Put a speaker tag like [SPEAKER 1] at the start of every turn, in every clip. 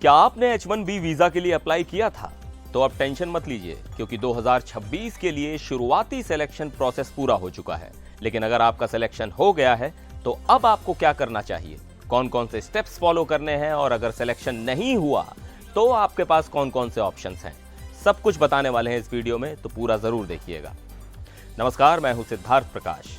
[SPEAKER 1] क्या आपने H1B visa के लिए अप्लाई किया था? तो अब टेंशन मत लीजिए, क्योंकि 2026 के लिए शुरुआती सिलेक्शन प्रोसेस पूरा हो चुका है। लेकिन अगर आपका सिलेक्शन हो गया है तो अब आपको क्या करना चाहिए, कौन कौन से स्टेप्स फॉलो करने हैं, और अगर सिलेक्शन नहीं हुआ तो आपके पास कौन कौन से ऑप्शंस हैं, सब कुछ बताने वाले हैं इस वीडियो में, तो पूरा जरूर देखिएगा। नमस्कार, मैं हूं सिद्धार्थ प्रकाश।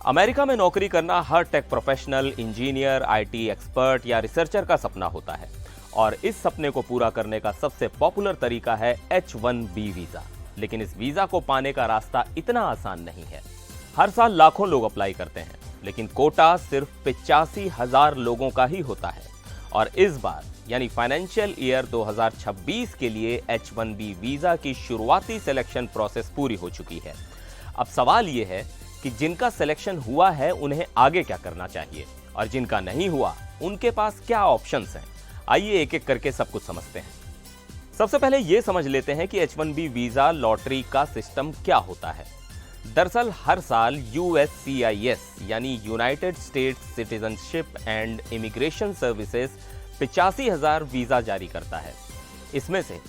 [SPEAKER 1] अमेरिका में नौकरी करना हर tech professional, engineer, IT expert या रिसर्चर का सपना होता है, और इस सपने को पूरा करने का सबसे पॉपुलर तरीका है H1B वीजा। लेकिन इस वीजा को पाने का रास्ता इतना आसान नहीं है। हर साल लाखों लोग अप्लाई करते हैं, लेकिन कोटा सिर्फ 85,000 लोगों का ही होता है। और इस बार यानी फाइनेंशियल ईयर 2026 के लिए H1B वीजा की शुरुआती सिलेक्शन प्रोसेस पूरी हो चुकी है। अब सवाल यह है कि जिनका सिलेक्शन हुआ है उन्हें आगे क्या करना चाहिए, और जिनका नहीं हुआ उनके पास क्या ऑप्शंस हैं। आइए एक एक करके सब कुछ समझते हैं। सबसे पहले यह समझ लेते हैं कि H1B वीजा लॉटरी का सिस्टम क्या होता है। दरअसल हर साल USCIS यानी United states citizenship and immigration services 85,000 visa जारी करता है। इसमें से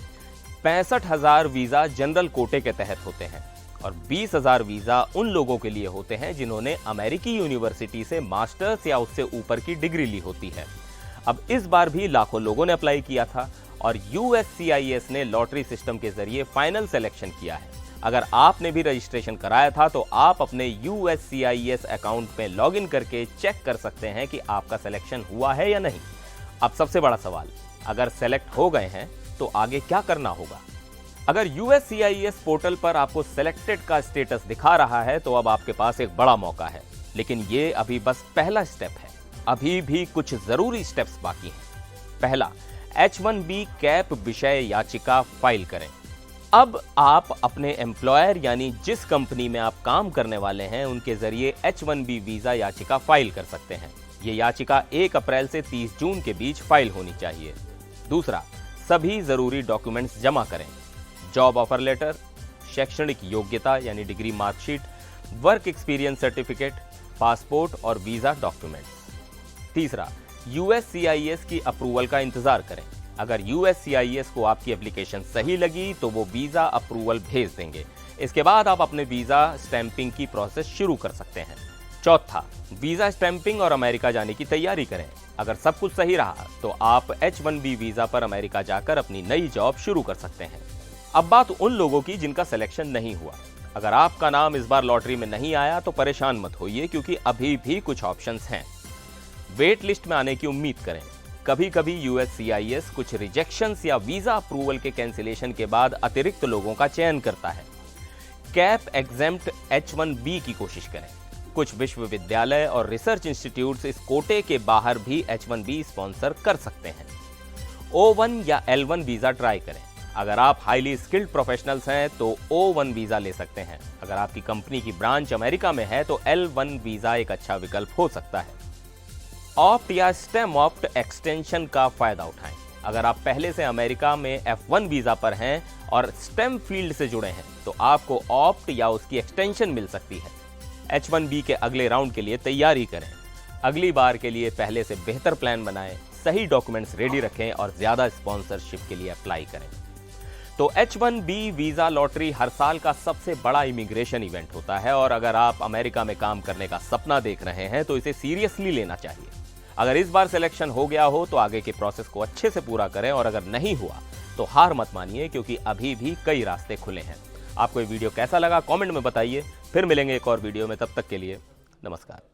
[SPEAKER 1] 65,000 वीजा जनरल कोटे के तहत होते हैं और 20,000 वीजा उन लोगों के लिए होते हैं जिन्होंने अमेरिकी यूनिवर्सिटी से मास्टर्स या उससे ऊपर की डिग्री ली होती है। अब इस बार भी लाखों लोगों ने अप्लाई किया था और USCIS ने लॉटरी सिस्टम के जरिए फाइनल सिलेक्शन किया है। अगर आपने भी रजिस्ट्रेशन कराया था तो आप अपने USCIS अकाउंट में लॉगिन करके चेक कर सकते हैं कि आपका सिलेक्शन हुआ है या नहीं। अब सबसे बड़ा सवाल, अगर सेलेक्ट हो गए हैं तो आगे क्या करना होगा। अगर USCIS पोर्टल पर आपको सिलेक्टेड का स्टेटस दिखा रहा है तो अब आपके पास एक बड़ा मौका है, लेकिन ये अभी बस पहला स्टेप है। अभी भी कुछ जरूरी स्टेप्स बाकी हैं। पहला, H1B कैप विषय याचिका फाइल करें। अब आप अपने एम्प्लॉयर यानी जिस कंपनी में आप काम करने वाले हैं उनके जरिए H1B वीजा याचिका फाइल कर सकते हैं। ये याचिका 1 अप्रैल से 30 जून के बीच फाइल होनी चाहिए। दूसरा, सभी जरूरी डॉक्यूमेंट्स जमा करें। जॉब ऑफर लेटर, शैक्षणिक योग्यता यानी degree marksheet, work experience certificate, passport और वीजा डॉक्यूमेंट्स। तीसरा, USCIS की अप्रूवल का इंतजार करें। अगर USCIS को आपकी एप्लीकेशन सही लगी तो वो वीजा अप्रूवल भेज देंगे। इसके बाद आप अपने वीजा स्टैंपिंग की प्रोसेस शुरू कर सकते हैं। चौथा, वीजा स्टैंपिंग और अमेरिका जाने की तैयारी करें। अगर सब कुछ सही रहा तो आप H1B वीजा पर अमेरिका जाकर अपनी नई जॉब शुरू कर सकते हैं। अब बात उन लोगों की जिनका सिलेक्शन नहीं हुआ। अगर आपका नाम इस बार लॉटरी में नहीं आया तो परेशान मत होइए, क्योंकि अभी भी कुछ ऑप्शंस हैं। वेट लिस्ट में आने की उम्मीद करें। कभी कभी USCIS कुछ रिजेक्शंस या वीजा अप्रूवल के कैंसिलेशन के बाद अतिरिक्त लोगों का चयन करता है। कैप एग्जेम्प्ट H1B की कोशिश करें। कुछ विश्वविद्यालय और रिसर्च इंस्टीट्यूट्स इस कोटे के बाहर भी H1B स्पॉन्सर कर सकते हैं। O1 या L1 वीजा ट्राई करें। अगर आप हाईली स्किल्ड प्रोफेशनल्स हैं तो O1 वीजा ले सकते हैं। अगर आपकी कंपनी की ब्रांच अमेरिका में है तो L1 वीजा एक अच्छा विकल्प हो सकता है। ऑप्ट या स्टेम ऑप्ट एक्सटेंशन का फायदा उठाएं। अगर आप पहले से अमेरिका में F1 वीजा पर हैं और स्टेम फील्ड से जुड़े हैं तो आपको ऑप्ट या उसकी एक्सटेंशन मिल सकती है। H1B के अगले राउंड के लिए तैयारी करें। अगली बार के लिए पहले से बेहतर प्लान बनाएं, सही डॉक्यूमेंट्स रेडी रखें और ज्यादा स्पॉन्सरशिप के लिए अप्लाई करें। तो H1B वीजा लॉटरी हर साल का सबसे बड़ा इमिग्रेशन इवेंट होता है, और अगर आप अमेरिका में काम करने का सपना देख रहे हैं तो इसे सीरियसली लेना चाहिए। अगर इस बार सिलेक्शन हो गया हो तो आगे के प्रोसेस को अच्छे से पूरा करें, और अगर नहीं हुआ तो हार मत मानिए, क्योंकि अभी भी कई रास्ते खुले हैं। आपको ये वीडियो कैसा लगा कमेंट में बताइए। फिर मिलेंगे एक और वीडियो में, तब तक के लिए नमस्कार।